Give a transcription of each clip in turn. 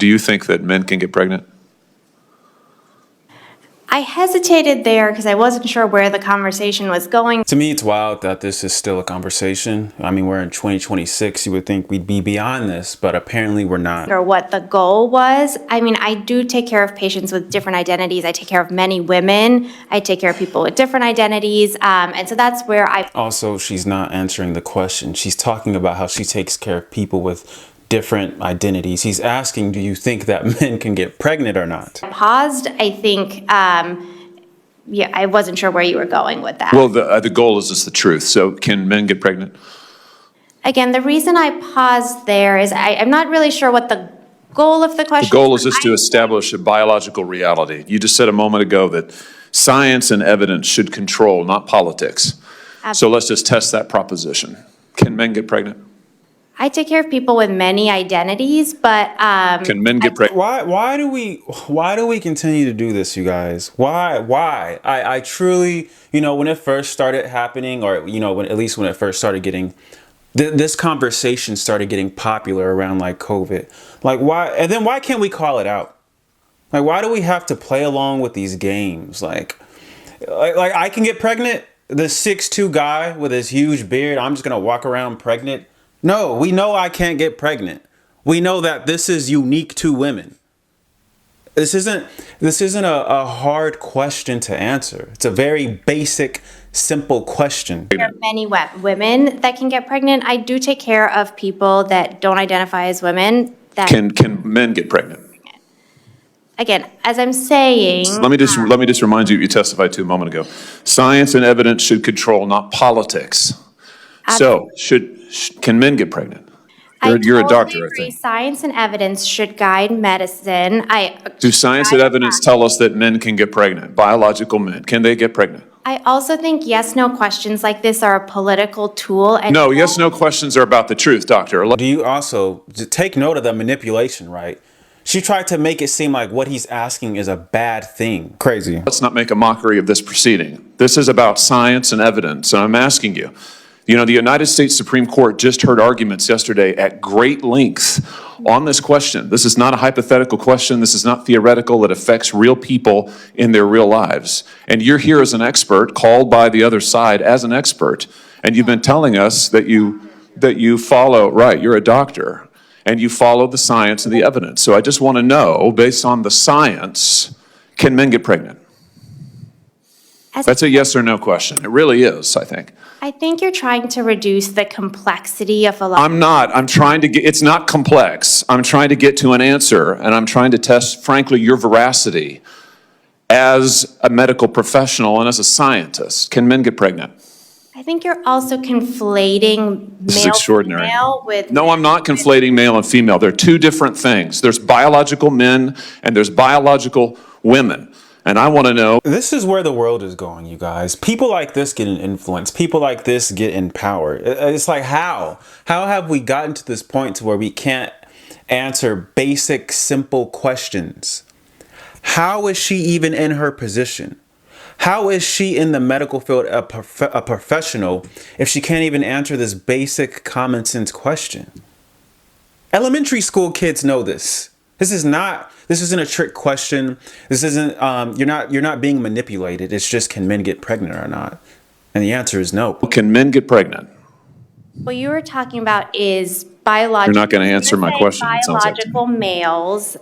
Do you think that men can get pregnant? I hesitated there because I wasn't sure where the conversation was going. To me, it's wild that this is still a conversation. I mean, we're in 2026. You would think we'd be beyond this, but apparently we're not. Or what the goal was. I mean, I do take care of patients with different identities. I take care of many women. I take care of people with different identities. And so that's where Also, she's not answering the question. She's talking about how she takes care of people with different identities. He's asking, do you think that men can get pregnant or not? paused. I think, yeah, I wasn't sure where you were going with that. Well, the goal is just the truth. So can men get pregnant? Again, the reason I paused there is I'm not really sure what the goal of the question The goal is just to establish a biological reality. You just said a moment ago that science and evidence should control, not politics. So let's just test that proposition. Can men get pregnant? I take care of people with many identities, but Can men get pregnant? Why do we continue to do this, you guys? Why? I truly, when it first started happening, or when it first started getting this conversation started getting popular around like COVID. Like why? And then why can't we call it out? Like why do we have to play along with these games? Like I can get pregnant. The 6'2" guy with his huge beard, I'm just gonna walk around pregnant. No, we know I can't get pregnant. We know that this is unique to women. This isn't a hard question to answer. It's a very basic, simple question. there are many women that can get pregnant. I do take care of people that don't identify as women. That Can men get pregnant? again, as I'm saying, Let me just remind you what you testified to a moment ago. Science and evidence should control, not politics. So can men get pregnant? You're a doctor, I agree. think. Science and evidence should guide medicine. Do science and evidence tell us that men can get pregnant? Biological men, can they get pregnant? I also think yes/no questions like this are a political tool. And No, yes/no questions are about the truth, doctor. Do you also take note of the manipulation, right? She tried to make it seem like what he's asking is a bad thing. Crazy. Let's not make a mockery of this proceeding. This is about science and evidence, and I'm asking you. The United States Supreme Court just heard arguments yesterday at great length on this question. This is not a hypothetical question. This is not theoretical. It affects real people in their real lives. And you're here as an expert, called by the other side as an expert, and you've been telling us that you follow, right, you're a doctor, and you follow the science and the evidence. So I just want to know, based on the science, can men get pregnant? That's a yes or no question. It really is, I think. I think you're trying to reduce the complexity of a lot. I'm not. I'm trying to get, it's not complex. I'm trying to get to an answer, and I'm trying to test, frankly, your veracity as a medical professional and as a scientist. Can men get pregnant? I think you're also conflating This is male extraordinary. female with. No, I'm not conflating male and female. They're two different things. There's biological men and there's biological women. And I want to know. This is where the world is going, you guys. People like this get an influence. People like this get in power. It's like, how? How have we gotten to this point to where we can't answer basic, simple questions? How is she even in her position? How is she in the medical field a professional if she can't even answer this basic common sense question? Elementary school kids know this. This isn't a trick question. This isn't, you're not being manipulated. It's just, can men get pregnant or not? And the answer is no. Can men get pregnant? What you were talking about is biological. You're not going to answer my question. It sounds like to me. Biological males.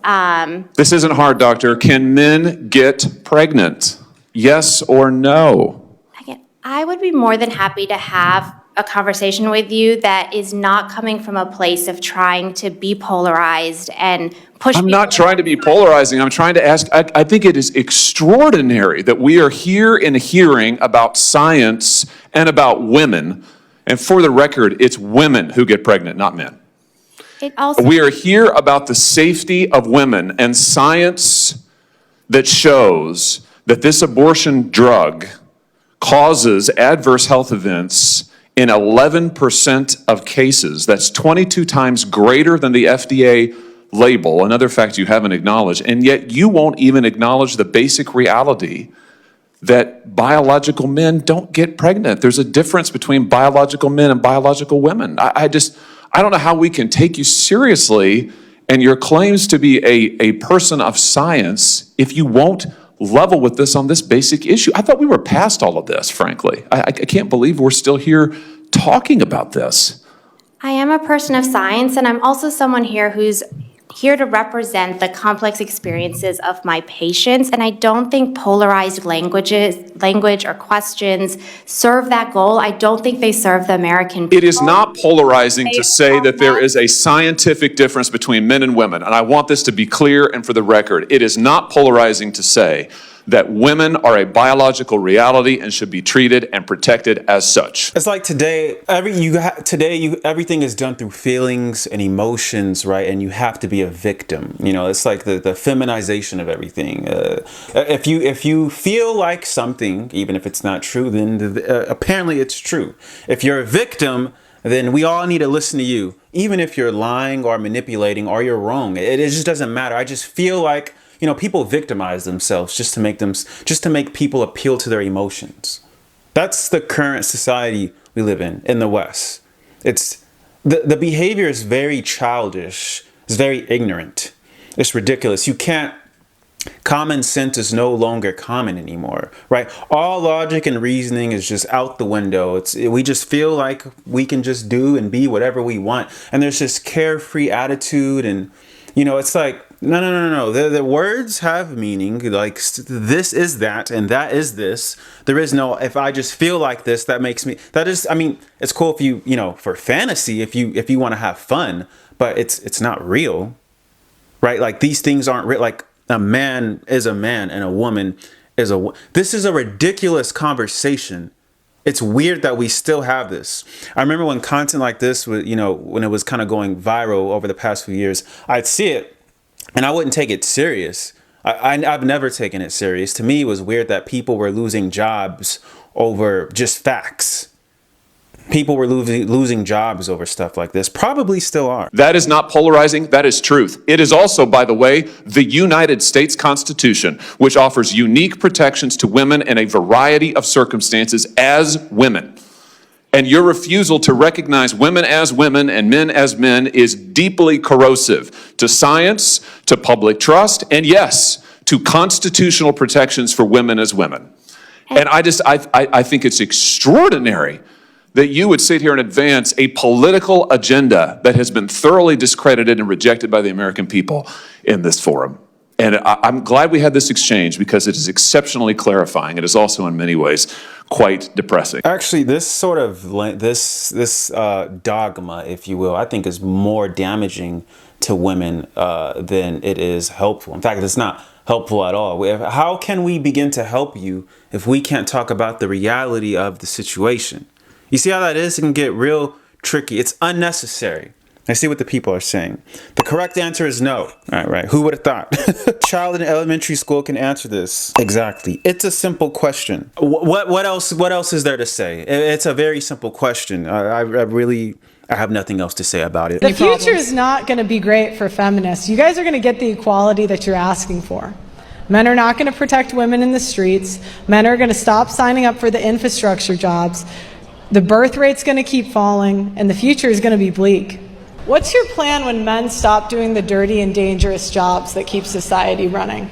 This isn't hard, doctor. Can men get pregnant? Yes or no? Again, I would be more than happy to have a conversation with you that is not coming from a place of trying to be polarized and push. I'm not trying to be polarizing. I'm trying to ask, I think it is extraordinary that we are here in a hearing about science and about women. And for the record, it's women who get pregnant, not men. We are here about the safety of women and science that shows that this abortion drug causes adverse health events in 11% of cases. That's 22 times greater than the FDA label, another fact you haven't acknowledged, and yet you won't even acknowledge the basic reality that biological men don't get pregnant. There's a difference between biological men and biological women. I don't know how we can take you seriously and your claims to be a person of science if you won't level with this on this basic issue? I thought we were past all of this, frankly. I can't believe we're still here talking about this. I am a person of science, and I'm also someone here who's here to represent the complex experiences of my patients, and I don't think polarized language or questions serve that goal. I don't think they serve the American people. It is not polarizing to say that there is a scientific difference between men and women, and I want this to be clear and for the record. It is not polarizing to say that women are a biological reality and should be treated and protected as such. It's like today, everything is done through feelings and emotions, right? And you have to be a victim. You know, it's like the feminization of everything. If you feel like something, even if it's not true, then apparently it's true. If you're a victim, then we all need to listen to you, even if you're lying or manipulating or you're wrong. It just doesn't matter. I just feel like, you know, people victimize themselves just to make people appeal to their emotions. That's the current society we live in the West. It's the behavior is very childish. It's very ignorant. It's ridiculous. Common sense is no longer common anymore, right? All logic and reasoning is just out the window. We just feel like we can just do and be whatever we want. And there's this carefree attitude, and, you know, it's like, no. The words have meaning. Like, this is that and that is this. There is no, if I just feel like this, that makes me, that is, I mean, it's cool if you know, for fantasy, if you want to have fun, but it's not real, right? Like, these things aren't real. Like, a man is a man and a woman is a, this is a ridiculous conversation. It's weird that we still have this. I remember when content like this was, you know, when it was kind of going viral over the past few years, I'd see it and I wouldn't take it serious. I've never taken it serious. To me, it was weird that people were losing jobs over just facts. People were losing jobs over stuff like this. Probably still are. That is not polarizing. That is truth. It is also, by the way, the United States Constitution, which offers unique protections to women in a variety of circumstances as women. And your refusal to recognize women as women and men as men is deeply corrosive to science, to public trust, and yes, to constitutional protections for women as women. And I think it's extraordinary that you would sit here and advance a political agenda that has been thoroughly discredited and rejected by the American people in this forum. And I'm glad we had this exchange because it is exceptionally clarifying. It is also in many ways quite depressing. Actually, this sort of this dogma, if you will, I think is more damaging to women than it is helpful. In fact, it's not helpful at all. How can we begin to help you if we can't talk about the reality of the situation? You see how that is? It can get real tricky. It's unnecessary. I see what the people are saying. The correct answer is no. All right. Who would have thought? Child in elementary school can answer this. Exactly. It's a simple question. What else is there to say? It's a very simple question. I have nothing else to say about it. The future is not going to be great for feminists. You guys are going to get the equality that you're asking for. Men are not going to protect women in the streets. Men are going to stop signing up for the infrastructure jobs. The birth rate's going to keep falling, and the future is going to be bleak. What's your plan when men stop doing the dirty and dangerous jobs that keep society running?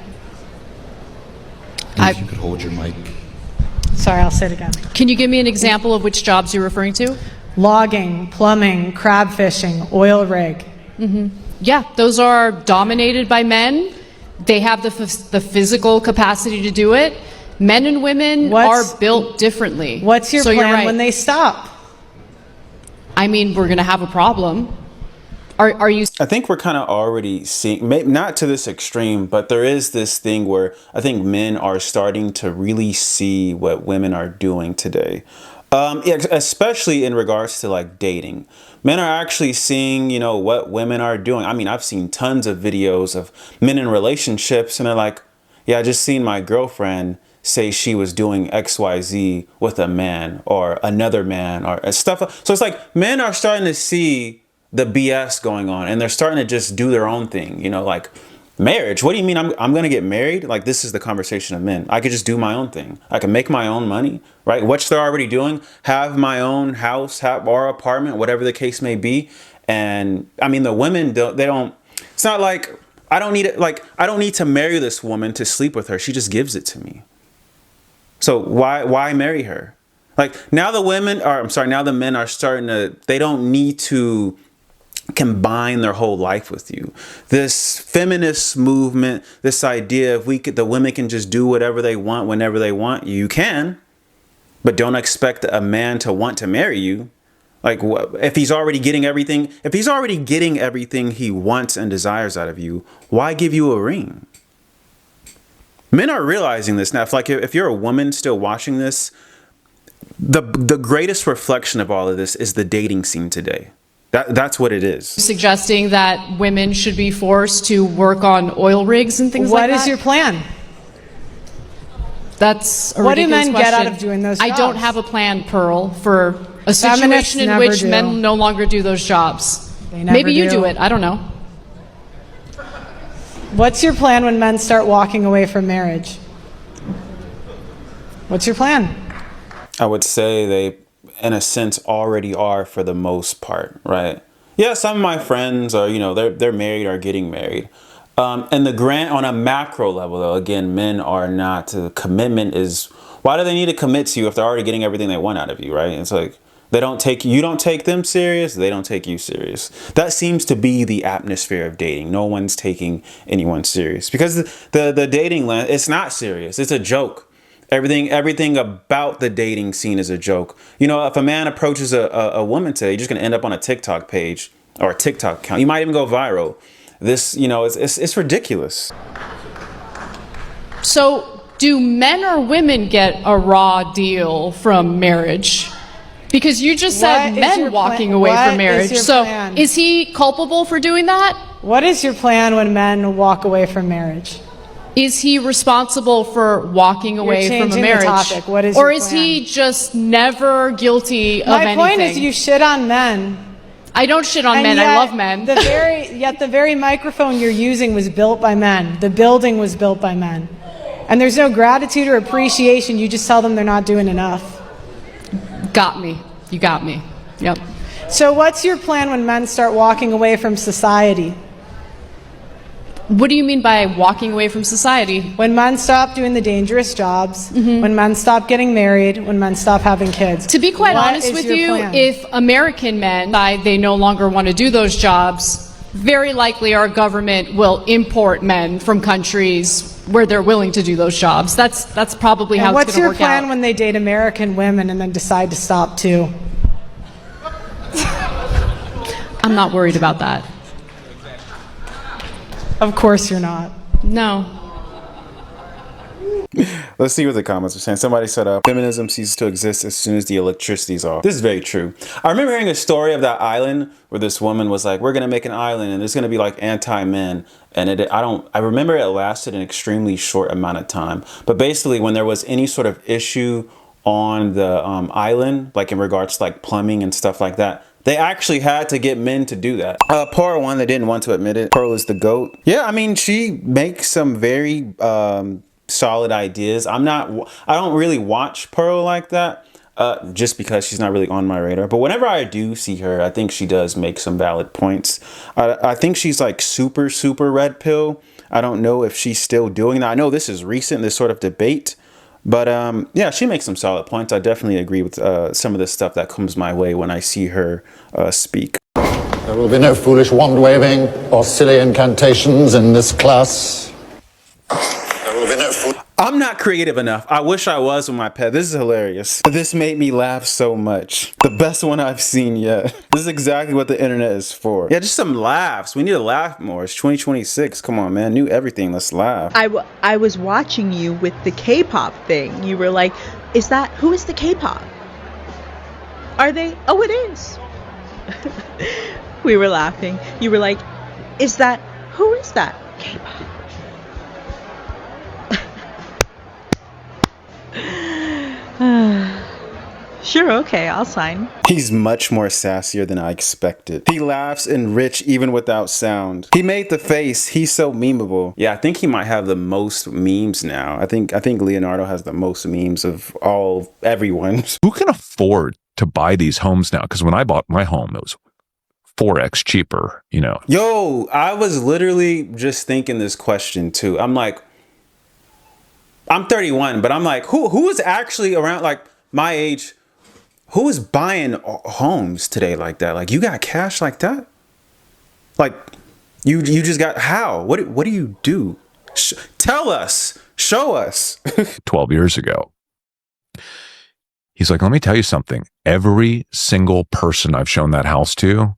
If you could hold your mic. Sorry, I'll say it again. Can you give me an example of which jobs you're referring to? Logging, plumbing, crab fishing, oil rig. Mm-hmm. Yeah, those are dominated by men. They have the physical capacity to do it. Men and women are built differently. What's your plan when they stop? I mean, we're going to have a problem. Are you? I think we're kind of already seeing, maybe not to this extreme, but there is this thing where I think men are starting to really see what women are doing today. Especially in regards to like dating. Men are actually seeing, you know, what women are doing. I mean, I've seen tons of videos of men in relationships and they're like, yeah, I just seen my girlfriend say she was doing XYZ with a man or another man or stuff. So it's like men are starting to see the BS going on and they're starting to just do their own thing, you know, like marriage. What do you mean I'm going to get married? Like, this is the conversation of men. I could just do my own thing. I can make my own money, right? Which they're already doing, have my own house, or apartment, whatever the case may be. And I mean, the women, they don't, It's not like I don't need to marry this woman to sleep with her. She just gives it to me. So why marry her? Like now the men are starting to, they don't need to combine their whole life with you. This feminist movement, this idea of the women can just do whatever they want whenever they want. You can, but don't expect a man to want to marry you. Like if he's already getting everything he wants and desires out of you, why give you a ring? Men are realizing this now. If you're a woman still watching this, the greatest reflection of all of this is the dating scene today. That's what it is. Suggesting that women should be forced to work on oil rigs and things like that? What is your plan? That's a What do ridiculous men question. get out of doing those I jobs? don't have a plan, Pearl, for a Feminists situation in never which do. men no longer do those jobs. They never Maybe you do. do it. I don't know. What's your plan when men start walking away from marriage? What's your plan? I would say they, in a sense, already are for the most part, right? Yeah, some of my friends are, they're married or getting married. And on a macro level, though, again, men are not. Commitment is, why do they need to commit to you if they're already getting everything they want out of you, right? It's like you don't take them serious, they don't take you serious. That seems to be the atmosphere of dating. No one's taking anyone serious because the dating land, it's not serious. It's a joke. Everything about the dating scene is a joke. If a man approaches a woman today, you're just going to end up on a TikTok page or a TikTok account. You might even go viral. This, it's ridiculous. So do men or women get a raw deal from marriage? Because you just said What is men your walking plan? away What from marriage. is your So plan? is he culpable for doing that? What is your plan when men walk away from marriage? Is he responsible for walking away from a changing the marriage? topic. What is or your is plan? he just never guilty of My anything? point is you shit on men. I don't shit on And men. I yet love men. Yet the very microphone you're using was built by men. The building was built by men. And there's no gratitude or appreciation. You just tell them they're not doing enough. Got me. You got me. Yep. So what's your plan when men start walking away from society? What do you mean by walking away from society? When men stop doing the dangerous jobs, when men stop getting married, when men stop having kids. To be quite What honest is with your you, plan? if American men decide they no longer want to do those jobs, very likely our government will import men from countries where they're willing to do those jobs. That's probably how And it's what's going to your work plan out. when they date American women and then decide to stop too? I'm not worried about that. Of course you're not. No. Let's see what the comments are saying. Somebody said, feminism ceases to exist as soon as the electricity's off. This is very true. I remember hearing a story of that island where this woman was like, we're going to make an island and it's going to be like anti-men. And I remember it lasted an extremely short amount of time. But basically when there was any sort of issue on the island, like in regards to like plumbing and stuff like that, they actually had to get men to do that. Poor one that didn't want to admit it. Pearl is the GOAT. Yeah, I mean, she makes some very solid ideas. I don't really watch Pearl like that, just because she's not really on my radar. But whenever I do see her, I think she does make some valid points. I think she's like super, super red pill. I don't know if she's still doing that. I know this is recent, this sort of debate. But yeah, she makes some solid points. I definitely agree with some of the stuff that comes my way when I see her speak. There will be no foolish wand-waving or silly incantations in this class. There will be no I'm not creative enough. I wish I was with my pet. This is hilarious. This made me laugh so much. The best one I've seen yet. This is exactly what the internet is for. Yeah, just some laughs. We need to laugh more. It's 2026. Come on, man. New everything. Let's laugh. I was watching you with the K-pop thing. You were like, who is the K-pop? Are they? Oh, it is. We were laughing. You were like, who is that K-pop? Sure, okay, I'll sign. He's much more sassier than I expected. He laughs and rich even without sound. He made the face. He's so memeable. Yeah, I think he might have the most memes now. I think Leonardo has the most memes of everyone. Who can afford to buy these homes now? Because when I bought my home, it was 4x cheaper, you know. Yo, I was literally just thinking this question too. I'm like, I'm 31, but I'm like, who is actually around like my age? Who is buying homes today like that? Like, you got cash like that? Like, you just got, how? What do you do? Tell us, show us. 12 years ago. He's like, let me tell you something. Every single person I've shown that house to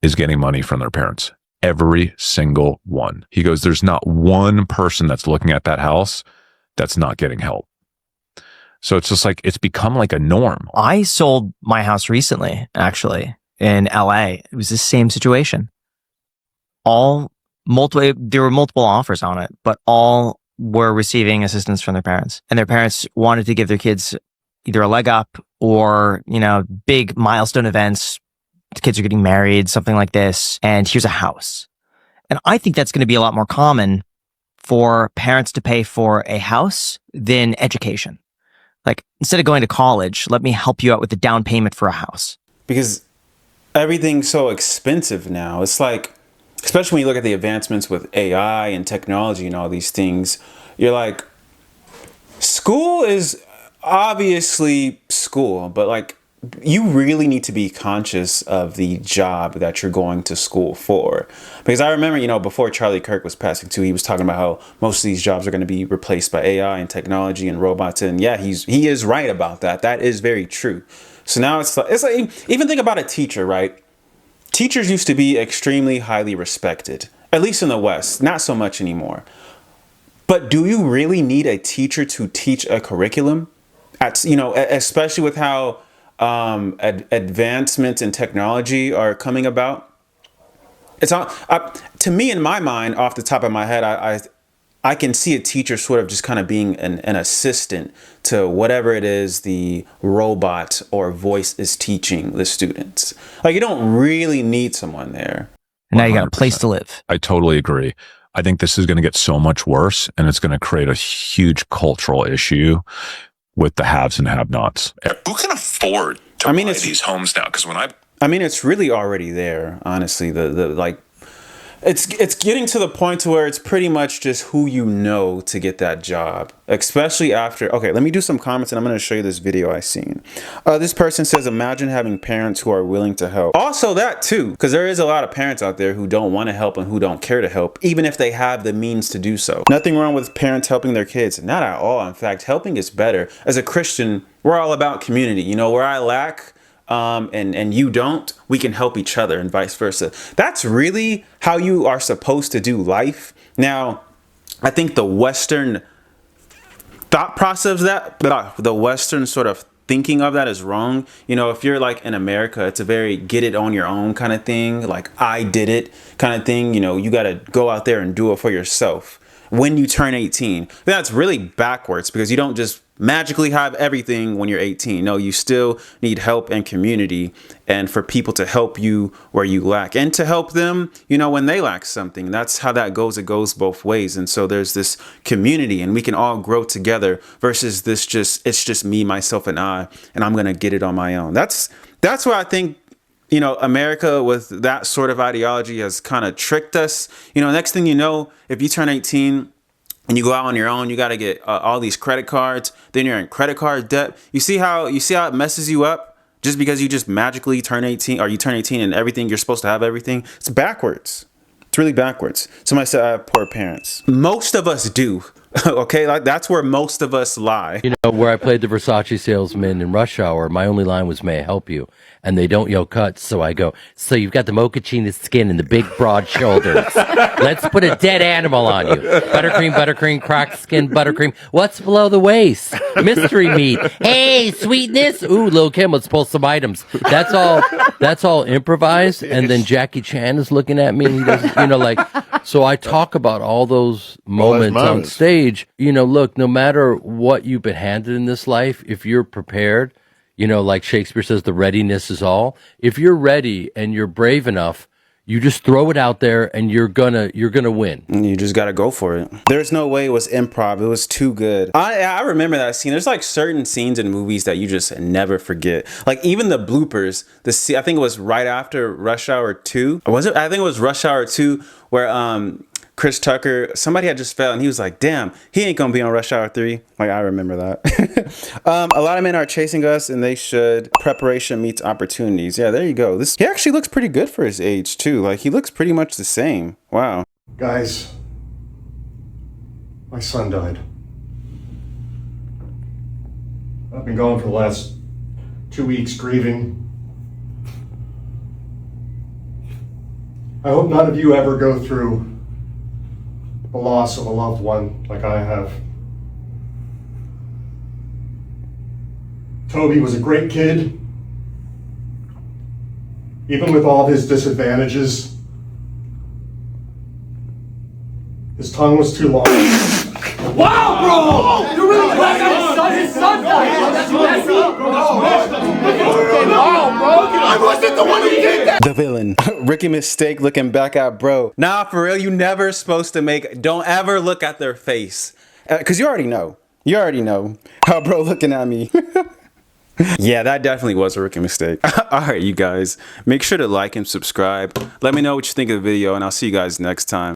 is getting money from their parents. Every single one. He goes, there's not one person that's looking at that house that's not getting help. So it's just like, it's become like a norm. I sold my house recently, actually, in LA. It was the same situation. There were multiple offers on it, but all were receiving assistance from their parents. And their parents wanted to give their kids either a leg up or, you know, big milestone events. The kids are getting married, something like this. And here's a house. And I think that's going to be a lot more common for parents to pay for a house than education. Like, instead of going to college, let me help you out with the down payment for a house. Because everything's so expensive now. It's like, especially when you look at the advancements with AI and technology and all these things, you're like, school is obviously school, but like, you really need to be conscious of the job that you're going to school for. Because I remember, you know, before Charlie Kirk was passing too, he was talking about how most of these jobs are going to be replaced by AI and technology and robots. And yeah, he is right about that. That is very true. So now it's like even think about a teacher, right? Teachers used to be extremely highly respected, at least in the West, not so much anymore. But do you really need a teacher to teach a curriculum? You know, especially with how advancements in technology are coming about. It's to me, in my mind, off the top of my head, I can see a teacher sort of just kind of being an assistant to whatever it is the robot or voice is teaching the students. Like, you don't really need someone there. And now you got a place to live. I totally agree. I think this is going to get so much worse, and it's going to create a huge cultural issue with the haves and have-nots. Who can afford to buy these homes now? Because it's really already there, honestly. It's getting to the point to where it's pretty much just who you know to get that job, especially after. Okay, let me do some comments, and I'm going to show you this video I seen. This person says, imagine having parents who are willing to help. Also that too, because there is a lot of parents out there who don't want to help and who don't care to help, even if they have the means to do so. Nothing wrong with parents helping their kids. Not at all. In fact, helping is better. As a Christian, we're all about community. You know, where I lack, and you don't, we can help each other and vice versa. That's really how you are supposed to do life. Now, I think the Western thought process the Western sort of thinking of that is wrong. You know, if you're like in America, it's a very get it on your own kind of thing. Like, I did it kind of thing. You know, you got to go out there and do it for yourself when you turn 18. That's really backwards, because you don't just magically have everything when you're 18. No, you still need help and community, and for people to help you where you lack, and to help them, you know, when they lack something. That's how that goes. It goes both ways. And so there's this community, and we can all grow together, versus it's just me, myself, and I'm going to get it on my own. That's where I think, you know, America with that sort of ideology has kind of tricked us. You know, next thing you know, if you turn 18 and you go out on your own, you got to get all these credit cards. Then you're in credit card debt. You see how it messes you up just because you just magically turn 18, or you turn 18 and everything, you're supposed to have everything. It's backwards. It's really backwards. Somebody said I have poor parents. Most of us do. Okay, like that's where most of us lie. You know, where I played the Versace salesman in Rush Hour, my only line was, "May I help you?" And they don't yell cuts, so I go, "So you've got the mochaccino skin and the big broad shoulders. Let's put a dead animal on you. Buttercream, cracked skin, buttercream. What's below the waist? Mystery meat. Hey, sweetness. Ooh, Lil' Kim, let's pull some items." That's all improvised. And then Jackie Chan is looking at me, and he doesn't, you know, like, so I talk about all those moments on stage. You know, look, no matter what you've been handed in this life, if you're prepared, you know, like Shakespeare says, the readiness is all. If you're ready and you're brave enough, You just throw it out there and you're gonna win. You just gotta go for it. There's no way it was improv. It was too good. I remember that scene. There's like certain scenes in movies that you just never forget. Like even the bloopers. I think it was right after Rush Hour 2. Was it? I think it was Rush Hour 2 where Chris Tucker, somebody had just fell and he was like, damn, he ain't gonna be on Rush Hour 3. Like, I remember that. A lot of men are chasing us and they should. Preparation meets opportunities. Yeah, there you go. He actually looks pretty good for his age too. Like, he looks pretty much the same. Wow. Guys, my son died. I've been gone for the last 2 weeks grieving. I hope none of you ever go through the loss of a loved one like I have. Toby was a great kid, even with all of his disadvantages. His tongue was too long. Wow, bro! You're really glad that his son died. That's messy. Wow, bro! I wasn't the one who did that. The villain. Ricky Mistake looking back at bro. Nah, for real, you never supposed to don't ever look at their face. Cause you already know. You already know how bro looking at me. Yeah, that definitely was a rookie mistake. Alright, you guys. Make sure to like and subscribe. Let me know what you think of the video, and I'll see you guys next time.